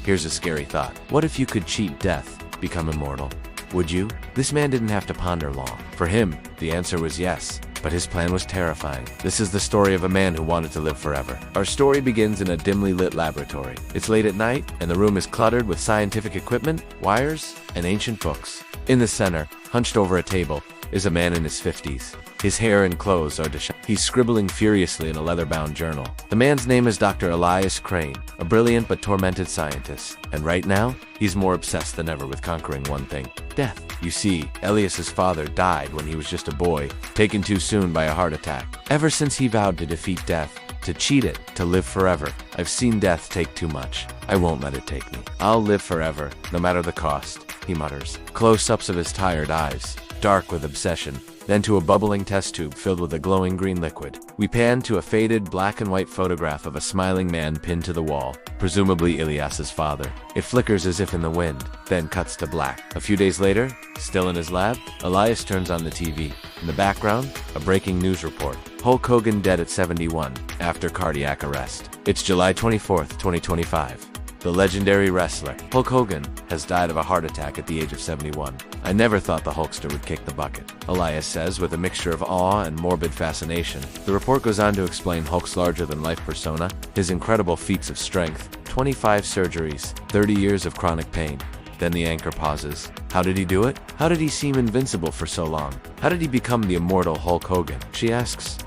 Here's a scary thought. What if you could cheat death, become immortal? Would you? This man didn't have to ponder long. For him, the answer was yes. But his plan was terrifying. This is the story of a man who wanted to live forever. Our story begins in a dimly lit laboratory. It's late at night, and the room is cluttered with scientific equipment, wires, and ancient books. In the center, hunched over a table, is a man in his 50s. His hair and clothes are disheveled. He's scribbling furiously in a leather-bound journal. The man's name is Dr. Elias Crane, a brilliant but tormented scientist. And right now, he's more obsessed than ever with conquering one thing: death. You see, Elias's father died when he was just a boy, taken too soon by a heart attack. Ever since he vowed to defeat death, to cheat it, to live forever, I've seen death take too much. I won't let it take me. I'll live forever, no matter the cost, he mutters. Close-ups of his tired eyes, dark with obsession, then to a bubbling test tube filled with a glowing green liquid. We pan to a faded black and white photograph of a smiling man pinned to the wall, presumably Elias's father. It flickers as if in the wind, then cuts to black. A few days later, still in his lab, Elias turns on the TV. In the background, a breaking news report. Hulk Hogan dead at 71, after cardiac arrest. It's July 24th, 2025. The legendary wrestler, Hulk Hogan, has died of a heart attack at the age of 71. I never thought the Hulkster would kick the bucket, Elias says with a mixture of awe and morbid fascination. The report goes on to explain Hulk's larger-than-life persona, his incredible feats of strength, 25 surgeries, 30 years of chronic pain. Then the anchor pauses. How did he do it? How did he seem invincible for so long? How did he become the immortal Hulk Hogan? She asks.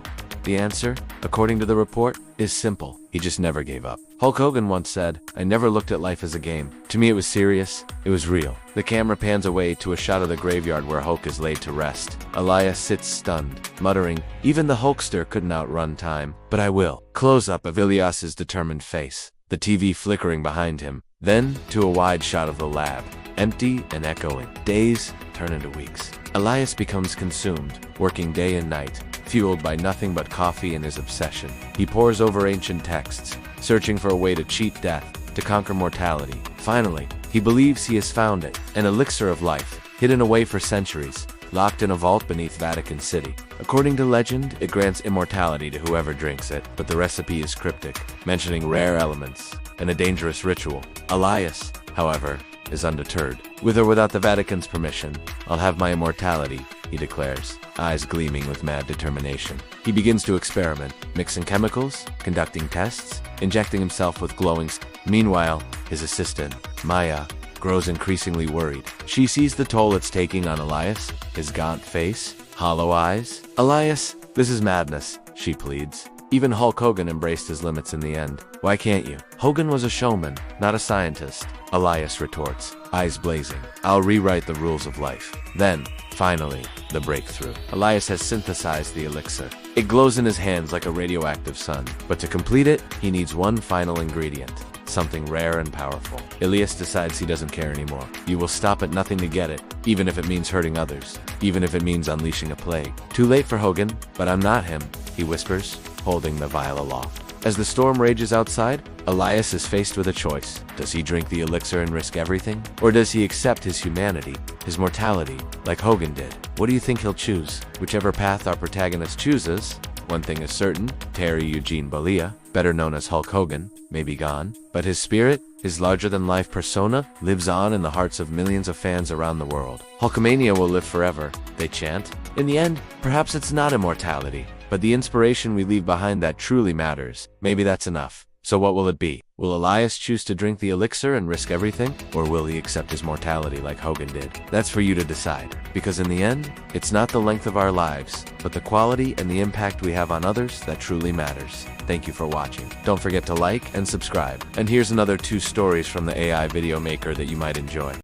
The answer, according to the report, is simple. He just never gave up. Hulk Hogan once said, "I never looked at life as a game. To me it was serious, it was real." The camera pans away to a shot of the graveyard where Hulk is laid to rest. Elias sits stunned, muttering, "Even the Hulkster couldn't outrun time, but I will." Close-up of Elias's determined face, the TV flickering behind him, then to a wide shot of the lab, empty and echoing. Days turn into weeks. Elias becomes consumed, working day and night, fueled by nothing but coffee and his obsession. He pores over ancient texts, searching for a way to cheat death, to conquer mortality. Finally, he believes he has found it, an elixir of life, hidden away for centuries, locked in a vault beneath Vatican City. According to legend, it grants immortality to whoever drinks it, but the recipe is cryptic, mentioning rare elements and a dangerous ritual. Elias, however, is undeterred. With or without the Vatican's permission, I'll have my immortality, he declares, eyes gleaming with mad determination. He begins to experiment, mixing chemicals, conducting tests, injecting himself with glowing. Meanwhile, his assistant, Maya, grows increasingly worried. She sees the toll it's taking on Elias, his gaunt face, hollow eyes. "Elias, this is madness," she pleads. Even Hulk Hogan embraced his limits in the end. Why can't you? Hogan was a showman, not a scientist, Elias retorts, eyes blazing. "I'll rewrite the rules of life." Then, finally, the breakthrough. Elias has synthesized the elixir. It glows in his hands like a radioactive sun. But to complete it, he needs one final ingredient. Something rare and powerful. Elias decides he doesn't care anymore. He will stop at nothing to get it, even if it means hurting others, even if it means unleashing a plague. Too late for Hogan, but I'm not him, he whispers, holding the vial aloft. As the storm rages outside, Elias is faced with a choice. Does he drink the elixir and risk everything? Or does he accept his humanity, his mortality, like Hogan did? What do you think he'll choose? Whichever path our protagonist chooses, one thing is certain, Terry Eugene Bollea, better known as Hulk Hogan, may be gone, but his spirit, his larger-than-life persona, lives on in the hearts of millions of fans around the world. Hulkamania will live forever, they chant. In the end, perhaps it's not immortality, but the inspiration we leave behind that truly matters. Maybe that's enough. So what will it be? Will Elias choose to drink the elixir and risk everything? Or will he accept his mortality like Hogan did? That's for you to decide. Because in the end, it's not the length of our lives, but the quality and the impact we have on others that truly matters. Thank you for watching. Don't forget to like and subscribe. And here's another 2 stories from the AI video maker that you might enjoy.